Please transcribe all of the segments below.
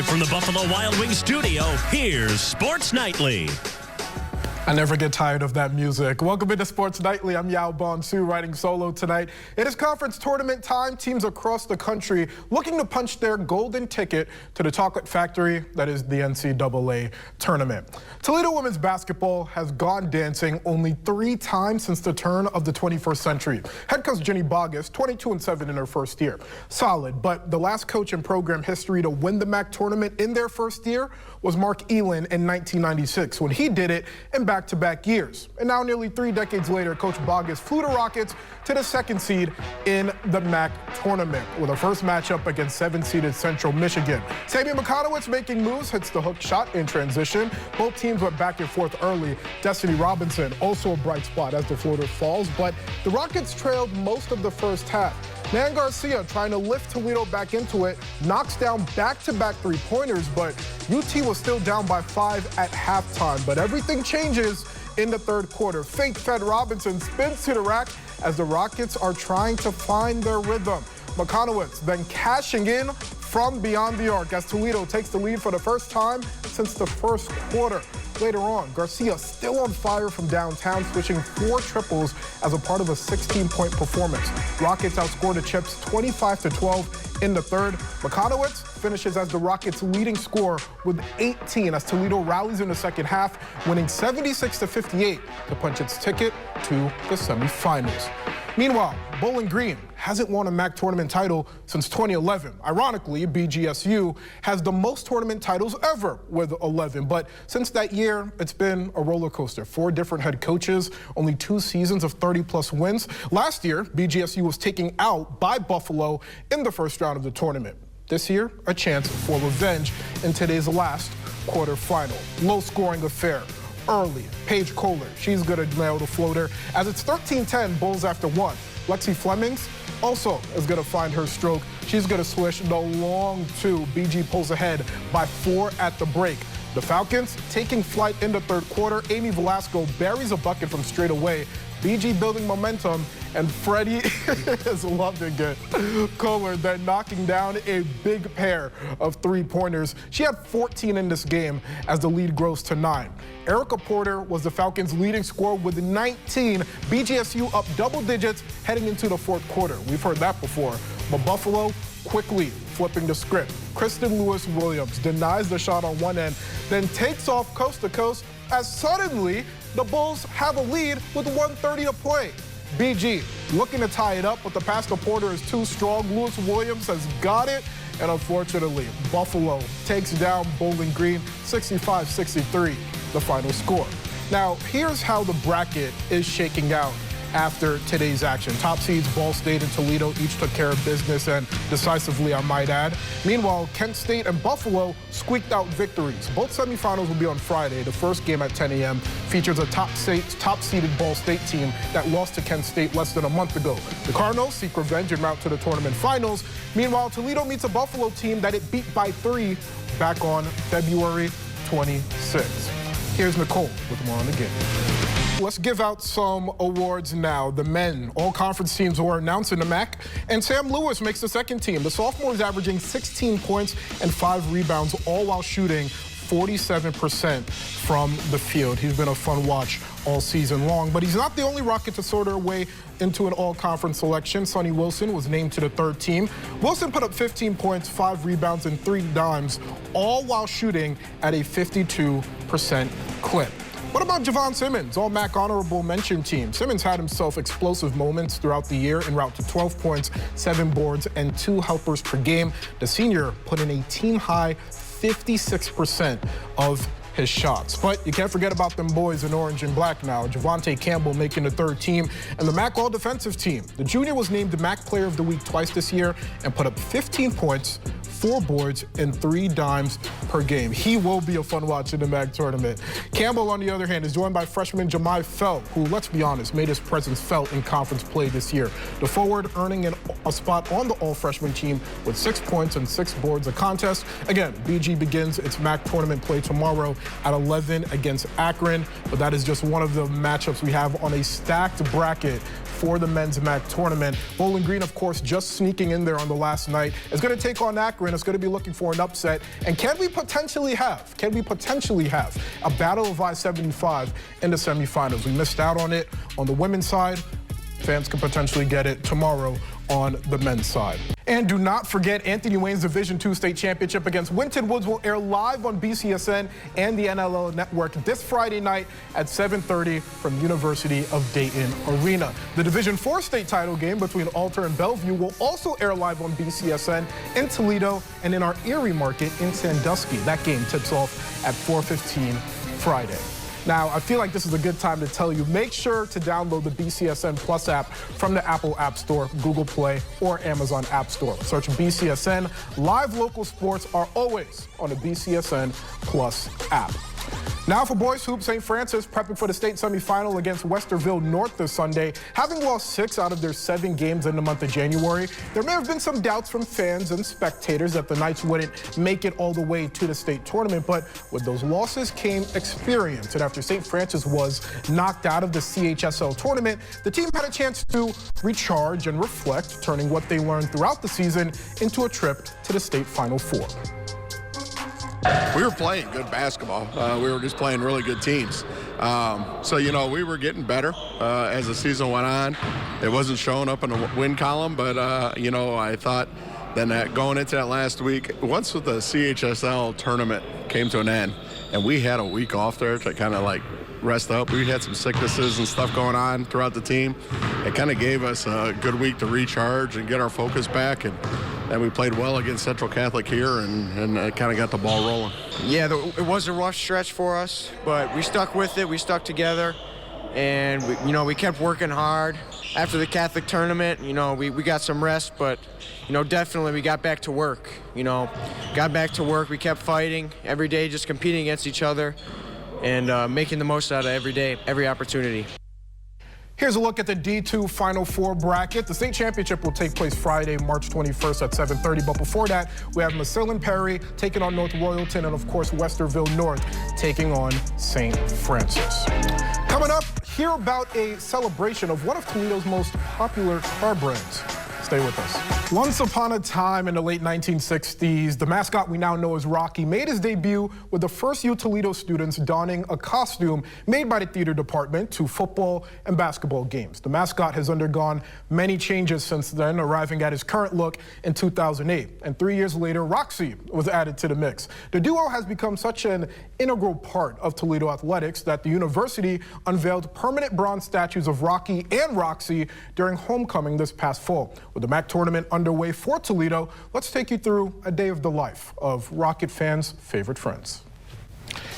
Live from the Buffalo Wild Wings studio, here's Sports Nightly. I never get tired of that music. Welcome into Sports Nightly. I'm Yaw Bonsu, riding solo tonight. It is conference tournament time. Teams across the country looking to punch their golden ticket to the chocolate factory that is the NCAA tournament. Toledo women's basketball has gone dancing only 3 times since the turn of the 21st century. Head coach Jenny Bogus, 22-7 in her first year. Solid, but the last coach in program history to win the MAC tournament in their first year was Mark Elin in 1996 when he did it in back-to-back years. And now nearly 3 decades later, Coach Bogus flew the Rockets to the 2nd seed in the MAC tournament with a first matchup against 7-seeded Central Michigan. Sammy McConowitz making moves, hits the hook shot in transition. Both teams went back and forth early. Destiny Robinson also a bright spot as the floater falls, but the Rockets trailed most of the first half. Nan Garcia, trying to lift Toledo back into it, knocks down back-to-back 3-pointers, but UT was still down by 5 at halftime. But everything changes in the third quarter. Fake-fed Robinson spins to the rack as the Rockets are trying to find their rhythm. McConowitz then cashing in from beyond the arc as Toledo takes the lead for the first time since the first quarter. Later on, Garcia still on fire from downtown, switching 4 triples as a part of a 16-point performance. Rockets outscored the Chips 25-12 in the third. McConowitz finishes as the Rockets' leading scorer with 18 as Toledo rallies in the second half, winning 76-58 to punch its ticket to the semifinals. Meanwhile, Bowling Green hasn't won a MAC tournament title since 2011. Ironically, BGSU has the most tournament titles ever with 11. But since that year, it's been a roller coaster. 4 different head coaches, only 2 seasons of 30-plus wins. Last year, BGSU was taken out by Buffalo in the first round of the tournament. This year, a chance for revenge in today's last quarterfinal. Low-scoring affair. Early, Paige Kohler, she's going to nail the floater as it's 13-10 Bulls after 1. Lexi Flemings also is going to find her stroke. She's going to swish the long 2. BG pulls ahead by 4 at the break. The Falcons taking flight in the third quarter. Amy Velasco buries a bucket from straight away. BG building momentum, and Freddie is loving it. Kohler then knocking down a big pair of 3-pointers. She had 14 in this game as the lead grows to 9. Erica Porter was the Falcons' leading scorer with 19. BGSU up double digits heading into the fourth quarter. We've heard that before. But Buffalo quickly flipping the script. Kristen Lewis-Williams denies the shot on one end, then takes off coast to coast as suddenly the Bulls have a lead with 1:30 to play. BG looking to tie it up, but the pass to Porter is too strong. Lewis-Williams has got it, and unfortunately, Buffalo takes down Bowling Green 65-63, the final score. Now, here's how the bracket is shaking out after today's action. Top seeds Ball State and Toledo each took care of business, and decisively, I might add. Meanwhile, Kent State and Buffalo squeaked out victories. Both semifinals will be on Friday. The first game at 10 a.m. features a top-seeded Ball State team that lost to Kent State less than a month ago. The Cardinals seek revenge en route to the tournament finals. Meanwhile, Toledo meets a Buffalo team that it beat by 3 back on February 26th. Here's Nicole with more on the game. Let's give out some awards now. The men, all conference teams were announced in the MAC, and Sam Lewis makes the second team. The sophomore is averaging 16 points and 5 rebounds, all while shooting 47% from the field. He's been a fun watch all season long, but he's not the only Rocket to sort their way into an all-conference selection. Sonny Wilson was named to the third team. Wilson put up 15 points, 5 rebounds, and 3 dimes, all while shooting at a 52% clip. What about Javon Simmons, all-MAC honorable mention team? Simmons had himself explosive moments throughout the year en route to 12 points, 7 boards, and 2 helpers per game. The senior put in a team-high 56% of his shots. But you can't forget about them boys in orange and black now. Javonte Campbell making the third team, and the MAC all-defensive team. The junior was named the MAC Player of the Week twice this year and put up 15 points, 4 boards, and 3 dimes per game. He will be a fun watch in the MAC tournament. Campbell, on the other hand, is joined by freshman Jemai Felt, who, let's be honest, made his presence felt in conference play this year. The forward earning a spot on the all-freshman team with 6 points and 6 boards a contest. Again, BG begins its MAC tournament play tomorrow at 11 against Akron, but that is just one of the matchups we have on a stacked bracket for the men's MAC tournament. Bowling Green, of course, just sneaking in there on the last night, is going to take on Akron. It's going to be looking for an upset. And can we potentially have a battle of I-75 in the semifinals? We missed out on it on the women's side. Fans can potentially get it tomorrow on the men's side. And do not forget, Anthony Wayne's Division II State Championship against Winton Woods will air live on BCSN and the NLL Network this Friday night at 7:30 from University of Dayton Arena. The Division IV State title game between Alter and Bellevue will also air live on BCSN in Toledo and in our Erie market in Sandusky. That game tips off at 4:15 Friday. Now, I feel like this is a good time to tell you, make sure to download the BCSN Plus app from the Apple App Store, Google Play, or Amazon App Store. Search BCSN. Live local sports are always on the BCSN Plus app. Now for boys hoops, St. Francis prepping for the state semifinal against Westerville North this Sunday. Having lost 6 out of their 7 games in the month of January, there may have been some doubts from fans and spectators that the Knights wouldn't make it all the way to the state tournament, but with those losses came experience. And after St. Francis was knocked out of the CHSL tournament, the team had a chance to recharge and reflect, turning what they learned throughout the season into a trip to the state Final Four. We were playing good basketball. We were just playing really good teams. So, we were getting better as the season went on. It wasn't showing up in the win column, but, I thought then that going into that last week, once the CHSL tournament came to an end, and we had a week off there to kind of like rest up. We had some sicknesses and stuff going on throughout the team. It kind of gave us a good week to recharge and get our focus back. And we played well against Central Catholic here and kind of got the ball rolling. Yeah, it was a rough stretch for us, but we stuck with it. We stuck together, and we kept working hard. After the Catholic tournament, we got some rest, but definitely we got back to work. We kept fighting every day, just competing against each other, and making the most out of every day, every opportunity. Here's a look at the D2 Final Four bracket. The state championship will take place Friday, March 21st at 7:30. But before that, we have Massillon Perry taking on North Royalton, and of course, Westerville North taking on St. Francis. Coming up, hear about a celebration of one of Toledo's most popular car brands. Stay with us. Once upon a time in the late 1960s, the mascot we now know as Rocky made his debut with the first U Toledo students donning a costume made by the theater department to football and basketball games. The mascot has undergone many changes since then, arriving at his current look in 2008. And 3 years later, Roxy was added to the mix. The duo has become such an integral part of Toledo athletics that the university unveiled permanent bronze statues of Rocky and Roxy during homecoming this past fall. With the MAC tournament underway for Toledo, let's take you through a day of the life of Rocket fans' favorite friends.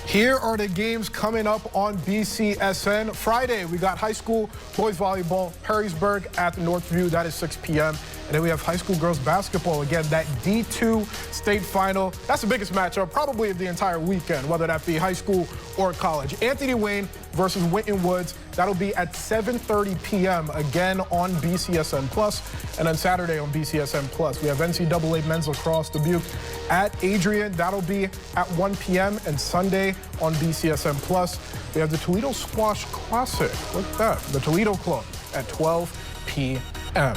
Here are the games coming up on BCSN. Friday, we got high school boys volleyball, Perrysburg at Northview. That is 6 p.m. And then we have high school girls basketball. Again, that D2 state final. That's the biggest matchup probably of the entire weekend, whether that be high school or college. Anthony Wayne versus Winton Woods. That'll be at 7:30 p.m. again on BCSN Plus. And then Saturday on BCSN Plus, we have NCAA men's lacrosse Dubuque at Adrian. That'll be at 1 p.m. And Sunday on BCSN Plus, we have the Toledo Squash Classic. Look at that, the Toledo Club at 12 p.m.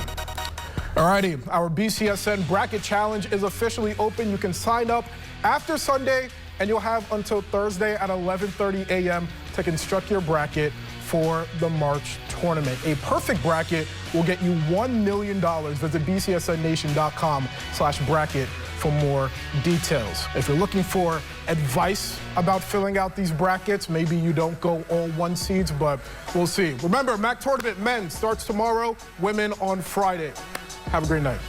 Alrighty, our BCSN Bracket Challenge is officially open. You can sign up after Sunday, and you'll have until Thursday at 11:30 a.m. to construct your bracket for the March tournament. A perfect bracket will get you $1 million. Visit bcsnnation.com/bracket for more details. If you're looking for advice about filling out these brackets, maybe you don't go all 1 seeds, but we'll see. Remember, MAC tournament men starts tomorrow, women on Friday. Have a great night.